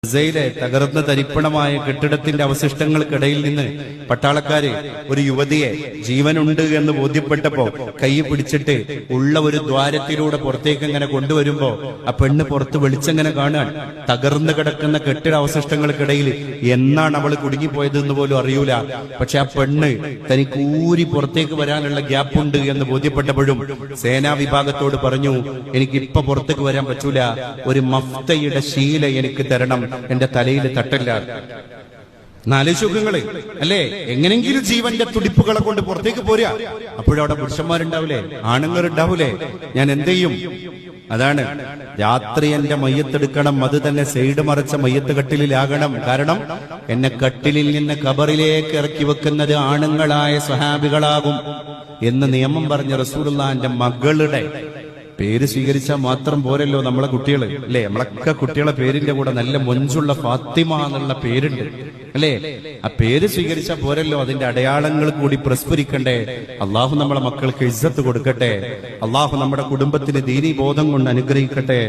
ഗസയിലെ തകർന്ന തരിപ്പണമായ കെട്ടിടത്തിന്റെ അവശിഷ്ടങ്ങൾക്കിടയിൽ നിന്ന് പട്ടാളക്കാര് ഒരു യുവതിയെ ജീവനുണ്ട് എന്ന് ബോധ്യപ്പെട്ടപ്പോ കൈ പിടിച്ചിട്ട് ഉള്ള ഒരു ദ്വാരത്തിലൂടെ പുറത്തേക്ക് ഇങ്ങനെ കൊണ്ടുവരുമ്പോ ആ പെണ്ണ് പുറത്ത് വെളിച്ചെങ്ങനെ കാണാൻ തകർന്നു കിടക്കുന്ന കെട്ടിട അവശിഷ്ടങ്ങൾക്കിടയിൽ എന്നാണ് അവൾ കുടുങ്ങിപ്പോയത് എന്ന് പോലും അറിയൂല. പക്ഷെ ആ പെണ്ണ് തനിക്ക് ഊരി പുറത്തേക്ക് വരാനുള്ള ഗ്യാപ്പുണ്ട് എന്ന് ബോധ്യപ്പെട്ടപ്പോഴും സേനാ വിഭാഗത്തോട് പറഞ്ഞു, എനിക്കിപ്പൊ പുറത്തേക്ക് വരാൻ പറ്റൂല, ഒരു മഫ്തയുടെ ശീല എനിക്ക് തരണം, എന്റെ തലയിൽ തട്ടല്ല. നാല് സുഖങ്ങള് അല്ലേ, എങ്ങനെങ്കിലും ജീവന്റെ തുടിപ്പുകളെ കൊണ്ട് പുറത്തേക്ക് പോരാ. അപ്പോഴവിടെ പുരുഷന്മാരുണ്ടാവൂലേ, ആണുങ്ങളുണ്ടാവൂലേ, ഞാൻ എന്ത് ചെയ്യും? അതാണ് രാത്രി എന്റെ മയ്യത്തെടുക്കണം, അത് തന്നെ സൈഡ് മറച്ച മയ്യത്ത് കട്ടിലാകണം. കാരണം എന്നെ കട്ടിലിൽ നിന്ന് ഖബറിലേക്ക് ഇറക്കി വെക്കുന്നത് ആണുങ്ങളായ സ്വഹാബികളാകും എന്ന് നിയമം പറഞ്ഞ റസൂലുള്ളാഹിന്റെ മകളുടെ പേര് സ്വീകരിച്ചാൽ മാത്രം പോരല്ലോ നമ്മളെ കുട്ടികള് അല്ലെ. നമ്മളൊക്കെ കുട്ടികളെ പേരിന്റെ കൂടെ നല്ല മൊഞ്ചുള്ള ഫാത്തിമ എന്നുള്ള പേരുണ്ട് അല്ലെ. ആ പേര് സ്വീകരിച്ചാൽ പോരല്ലോ, അതിന്റെ അടയാളങ്ങൾ കൂടി പ്രസ്ഫുരിക്കണ്ടേ. അള്ളാഹു നമ്മളെ മക്കൾക്ക് ഇസ്സത്ത് കൊടുക്കട്ടെ. അള്ളാഹു നമ്മുടെ കുടുംബത്തിന് ദീനീ ബോധം കൊണ്ട് അനുഗ്രഹിക്കട്ടെ.